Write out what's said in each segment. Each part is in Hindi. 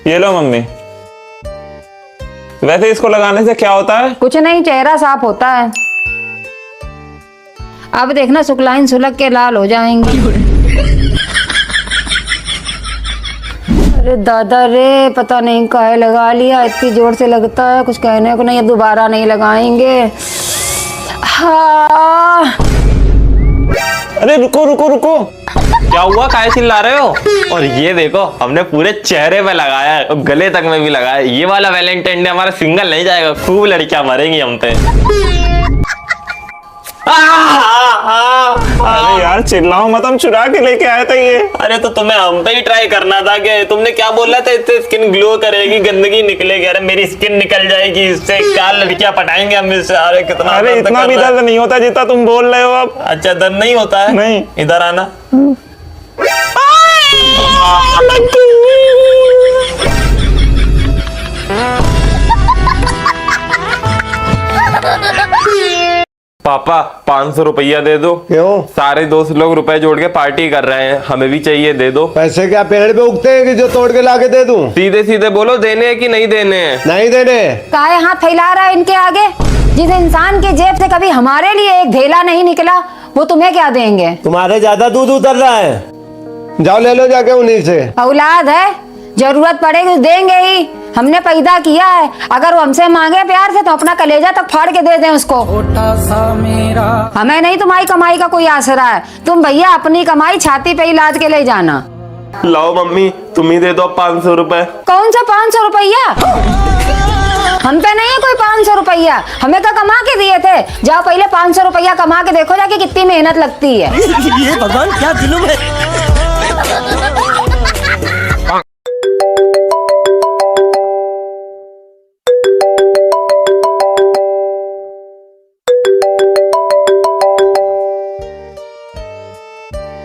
ये लो मम्मी। वैसे इसको लगाने से क्या होता है? कुछ नहीं, चेहरा साफ होता है। अब देखना सुखलाइन सुलग के लाल हो जाएंगी। अरे दादा रे, पता नहीं काहे लगा लिया, इतनी जोर से लगता है कुछ कहने को नहीं। अब दोबारा नहीं लगाएंगे। हाँ। अरे रुको रुको रुको, क्या हुआ? काहे चिल्ला रहे हो? और ये देखो, हमने पूरे चेहरे पे लगाया है और गले तक में भी लगाया है। ये वाला वैलेंटाइन डे हमारा सिंगल नहीं जाएगा, खूब लड़कियां मरेंगी हम पे। अरे यार चिल्लाओ मत, हम चुरा के लेके आए थे ये। अरे तो तुम्हें हम पे ही ट्राई करना था कि तुमने क्या बोला था, इससे स्किन ग्लो करेगी, गंदगी निकलेगी। अरे मेरी स्किन निकल जाएगी इससे, क्या लड़कियां पटाएंगे हम इससे। अरे कितना, अरे इतना भी दर्द नहीं होता जितना तुम बोल रहे हो अब। अच्छा दर्द नहीं होता है? नहीं। इधर आना। पापा 500 रुपया दे दो। क्यों? सारे दोस्त लोग रुपए जोड़ के पार्टी कर रहे हैं, हमें भी चाहिए, दे दो। पैसे क्या पेड़ पे उगते हैं कि जो तोड़ के लाके दे दूं? सीधे सीधे बोलो, देने हैं कि नहीं देने हैं? नहीं देने। काहे हाथ फैला रहा है इनके आगे? जिस इंसान के जेब से कभी हमारे लिए एक धेला नहीं निकला, वो तुम्हें क्या देंगे? तुम्हारे ज्यादा दूध उतर रहा है, जाओ ले लो जाके उन्हीं से। औलाद है, जरूरत पड़ेगी देंगे ही। हमने पैदा किया है, अगर वो हमसे मांगे प्यार से तो अपना कलेजा तक फाड़ के दे दें उसको। हमें नहीं तुम्हारी कमाई का कोई आसरा है। तुम भैया अपनी कमाई छाती पे ही लाद के ले जाना। लाओ मम्मी, तुम ही दे दो 500 रुपए। कौन सा 500 रुपया? हम पे नहीं है कोई 500 रुपया, हमें तो कमा के दिए थे। जाओ पहले 500 रुपया कमा के देखो जाके कितनी मेहनत लगती है। ये भगवान क्या जुल्म है।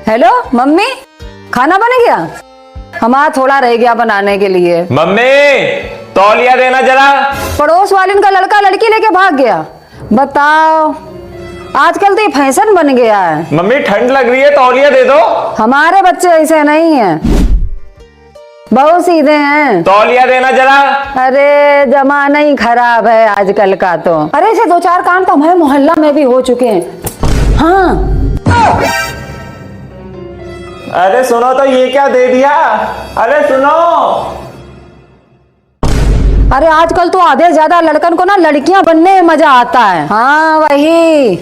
हेलो मम्मी, खाना बन गया? हमारा थोड़ा रह गया बनाने के लिए। मम्मी तौलिया देना जरा। पड़ोस वालिन का लड़का लड़की लेके भाग गया। बताओ, आजकल तो ये फैशन बन गया है। मम्मी ठंड लग रही है, तौलिया दे दो। हमारे बच्चे ऐसे नहीं हैं, बहुत सीधे हैं। तौलिया देना जरा। अरे जमाना ही खराब है आजकल का तो। अरे ऐसे 2-4 काम तो हमारे मोहल्ला में भी हो चुके हैं। हाँ। अरे सुनो तो, ये क्या दे दिया? अरे सुनो। अरे आजकल तो आधे ज्यादा लड़कन को ना लड़कियां बनने में मजा आता है। हाँ वही।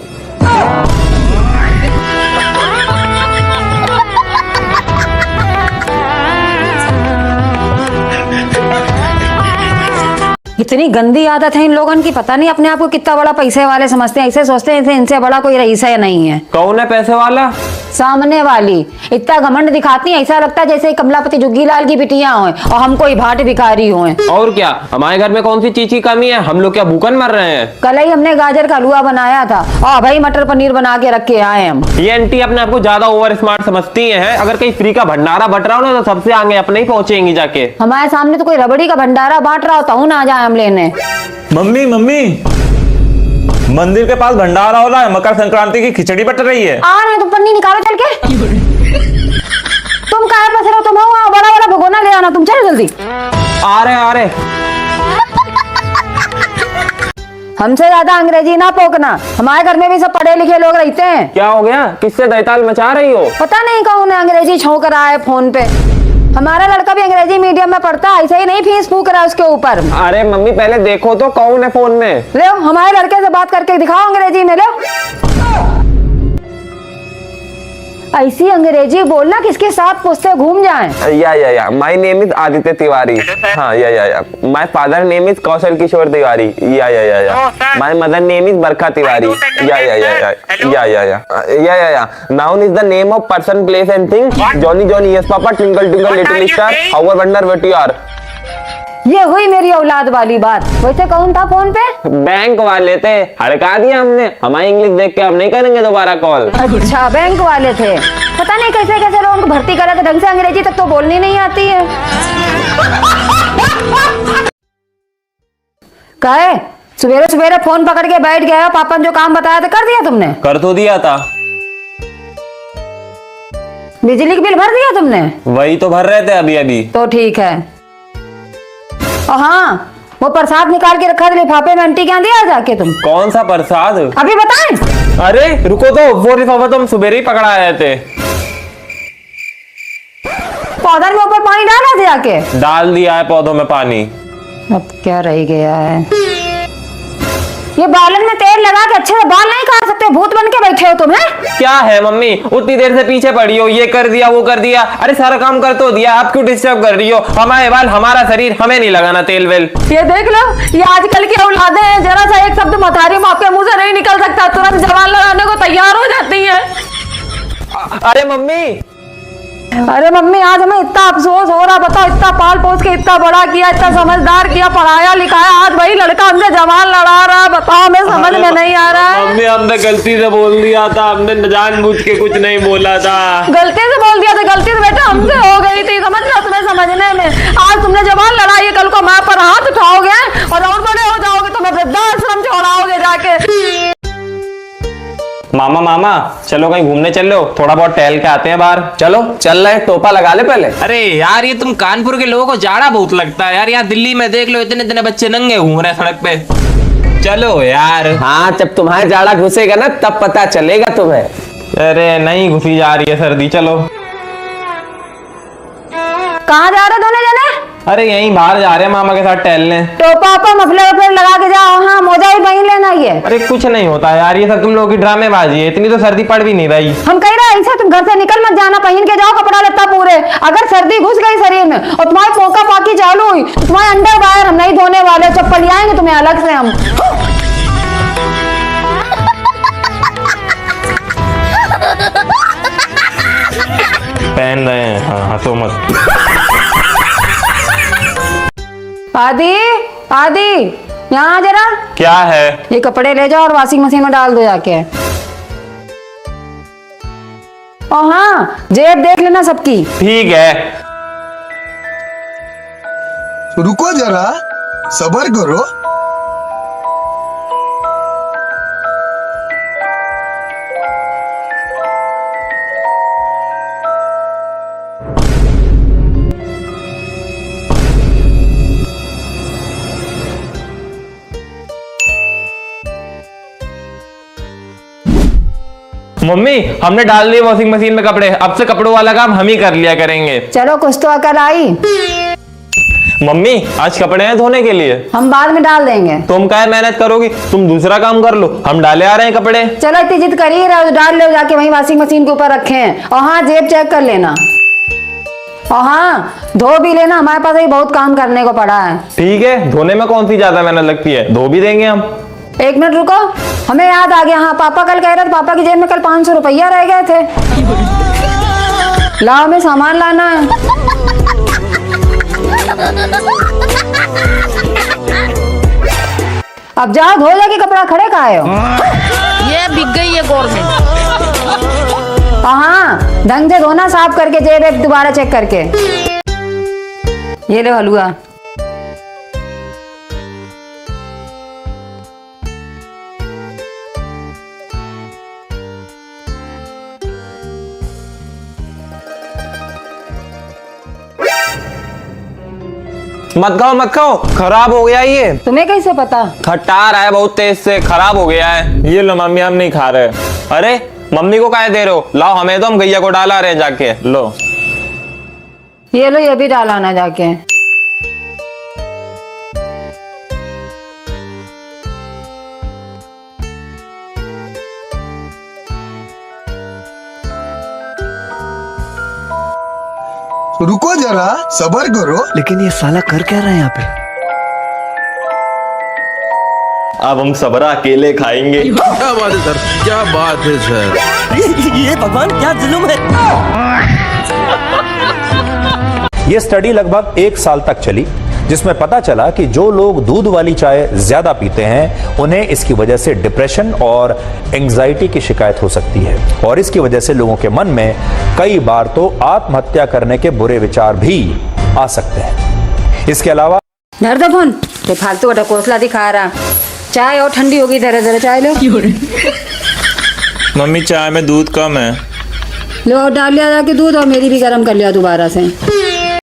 इतनी गंदी आदत है इन लोगों की, पता नहीं अपने आप को कितना बड़ा पैसे वाले समझते हैं। ऐसे सोचते हैं इनसे बड़ा कोई रईस है नहीं है। कौन है पैसे वाला? सामने वाली इतना घमंड दिखाती है, ऐसा लगता है जैसे कमलापति जुग्गीलाल की बिटियां हों और हम कोई भाट भिखारी हों। और क्या, हमारे घर में कौन सी चीज की कमी है? हम लोग क्या भूखन मर रहे हैं? कल ही हमने गाजर का हलवा बनाया था और भाई मटर पनीर बना के रख के आए हम। ये आंटी अपने आप को ज्यादा ओवर स्मार्ट समझती हैं। अगर कहीं फ्री का भंडारा बट रहा हो ना तो सबसे आगे अपने ही पहुंचेंगी जाके। हमारे सामने तो कोई रबड़ी का भंडारा बांट रहा होता हूँ ना, आ जाए हम लेने। मम्मी मम्मी, मंदिर के पास भंडारा हो रहा है, मकर संक्रांति की खिचड़ी बट रही है। आ रहे तुम पन्नी निकालो चल के। तुम काहे फंस रहे हो? तुम आओ, बड़ा बड़ा भगोना ले आना, तुम चलो जल्दी। आ रहे। हमसे ज्यादा अंग्रेजी ना पोकना, हमारे घर में भी सब पढ़े लिखे लोग रहते हैं। क्या हो गया? किससे दैताल मचा रही हो? पता नहीं कौन है अंग्रेजी छौंक रहा है फोन पे। हमारा लड़का भी अंग्रेजी मीडियम में पढ़ता है, ऐसे ही नहीं फीस फूक रहा है उसके ऊपर। अरे मम्मी पहले देखो तो कौन है फोन में। ले हमारे लड़के से बात करके दिखाओ अंग्रेजी में। ले ऐसी अंग्रेजी बोलना किसके साथ पूछते घूम जाएं। या my name is Aditya Tiwari. हाँ या my father name is Kaushal Kishore Tiwari. या my mother name is Barkha Tiwari. या noun is the name of person place and thing. Johnny Johnny yes papa, twinkle twinkle little star, how I wonder what you are. ये हुई मेरी औलाद वाली बात। वैसे कौन था फोन पे? बैंक वाले थे, हड़का दिया हमने। हमारी इंग्लिश देख के हम नहीं करेंगे दोबारा कॉल। अच्छा बैंक वाले थे। पता नहीं कैसे कैसे लोगों को भर्ती करा था, ढंग से अंग्रेजी तक तो बोलनी नहीं आती है। कहे सवेरे सवेरे फोन पकड़ के बैठ गया, पापा ने जो काम बताया था कर दिया तुमने? कर तो दिया था। बिजली का बिल भर दिया तुमने? वही तो भर रहे थे अभी अभी। तो ठीक है। और हाँ, वो प्रसाद निकाल के रखा था लिफाफे में, आंटी क्या दिया जाके तुम? कौन सा प्रसाद? अभी बताएं। अरे रुको तो, वो लिफाफा तो हम सुबह ही पकड़ा आए थे। पौधन में ऊपर पानी डाला था जाके? डाल दिया है पौधों में पानी। अब क्या रह गया है? ये बालन में तेल लगा के अच्छे से बाल नहीं काट सकते? भूत बन के बैठे हो तुम्हें? क्या है मम्मी, उतनी देर से पीछे पड़ी हो, ये कर दिया वो कर दिया। अरे सारा काम कर तो दिया, आप क्यों डिस्टर्ब कर रही हो? हमारे बाल हमारा शरीर, हमें नहीं लगाना तेल वेल। ये देख लो, ये आजकल की औलादे हैं, जरा सा एक शब्द मथारी में आपके मुंह से नहीं निकल सकता, तुरंत जवान लगाने को तैयार हो जाती है। अरे मम्मी, अरे मम्मी, आज हमें इतना अफसोस हो रहा, बताओ, इतना पाल पोस के इतना बड़ा किया, इतना समझदार किया, पढ़ाया लिखाया, आज वही लड़का हमसे जवान लड़ा रहा, बताओ, हमें समझ में नहीं आ रहा है। मम्मी हमने गलती से बोल दिया था, हमने जानबूझ के कुछ नहीं बोला था। गलती से बोल दिया था? गलती से बेटा हमसे हो गई थी, समझ लो, तुम्हें समझने में। आज तुमने जवान लड़ाई, कल को माँ पर हाथ उठाओगे और बड़े हो जाओगे, तुम्हें वृद्धाश्रम छोड़ाओगे जाके। मामा मामा चलो कहीं घूमने चल लो, थोड़ा बहुत टहल के आते हैं बाहर। चलो चल रहे, टोपा लगा ले पहले। अरे यार, ये तुम कानपुर के लोगों को जाड़ा बहुत लगता है यार। यहाँ दिल्ली में देख लो, इतने इतने बच्चे नंगे घूम रहे हैं सड़क पे। चलो यार। हाँ, जब तुम्हारे जाड़ा घुसेगा ना तब पता चलेगा तुम्हें। अरे नहीं घुसी जा रही है सर्दी, चलो। कहाँ जा रहे दोनों जने? अरे यहीं बाहर जा रहे हैं मामा के साथ टहलने। टोपा ओपा मफलर वफलर लगा के जाओ, हाँ, मोजा ही पहन लेना। ये अरे कुछ नहीं होता यार, ये सब तुम लोगों की ड्रामेबाजी है, इतनी तो सर्दी पड़ भी नहीं रही। हम कह रहे हैं ऐसा, तुम घर से निकल मत जाना, पहन के जाओ कपड़ा लत्ता पूरे। अगर सर्दी घुस गई शरीर में और तुम्हारी पोका पाकी चालू हुई, तुम्हारे अंडर बाहर हम नहीं धोने वाले, चप्पल आएंगे तुम्हें अलग से हम। पहन रहे हैं, हाँ हंसो मत। आदि, आदि, यहाँ जरा। क्या है? ये कपड़े ले जाओ और वॉशिंग मशीन में डाल दो जाके। और हाँ, जेब देख लेना सबकी। ठीक है। रुको जरा, सब्र करो। मम्मी हमने डाल दिए वॉशिंग मशीन में कपड़े, अब से कपड़ों वाला काम हम ही कर लिया करेंगे। चलो, कुछ तो अकल आई। मम्मी आज कपड़े हैं धोने के लिए, हम बाद में डाल देंगे। तुम क्या मेहनत करोगी, तुम दूसरा काम कर लो, हम डाले आ रहे हैं कपड़े। चलो, इतनी जिद कर ही रहे हो, डाल लो जाके वहीं वॉशिंग मशीन के ऊपर रखे हैं। और हाँ, जेब चेक कर लेना। और हाँ, धो भी लेना, हमारे पास अभी बहुत काम करने को पड़ा है। ठीक है, धोने में कौन सी ज्यादा मेहनत लगती है, धो भी देंगे हम। एक मिनट रुको, हमें याद आ गया। हाँ, पापा कल कह रहे थे, पापा की जेब में कल 500 रुपया रह गए थे। लाओ, हमें सामान लाना है। अब जाओ, धो जाके कपड़ा, खड़े काहे हो? ये बिक गई है गवर्नमेंट। हाँ, ढंग से धोना, साफ करके, जेब एक दोबारा चेक करके। ये लो हलवा। मत खाओ, खराब हो गया ये। तुम्हें कैसे पता? खट्टा रहा है बहुत तेज से, खराब हो गया है। ये लो मम्मी, हम नहीं खा रहे। अरे मम्मी को काहे दे रहे हो, लाओ हमें तो, हम गैया को डाला रहे जाके। लो ये लो, ये भी डालाना जाके। रुको जरा, सब्र करो। लेकिन ये साला कर क्या रहा है यहाँ पे? अब हम सबरा अकेले खाएंगे। क्या बात है सर, क्या बात है सर। ये भगवान क्या जुल्म है। ये स्टडी लगभग 1 साल तक चली, जिसमें पता चला कि जो लोग दूध वाली चाय ज्यादा पीते हैं उन्हें इसकी वजह से डिप्रेशन और एंजाइटी की शिकायत हो सकती है, और इसकी वजह से लोगों के मन में कई बार तो आत्महत्या करने के बुरे विचार भी आ सकते हैं। इसके अलावा धर दो फोन, ये फालतू का ढकोसला दिखा रहा। चाय और ठंडी होगी, धीरे धीरे चाय लो। मम्मी चाय में दूध कम है। लो, डाल लिया जाके दूध, और मेरी भी गर्म कर लिया दोबारा से।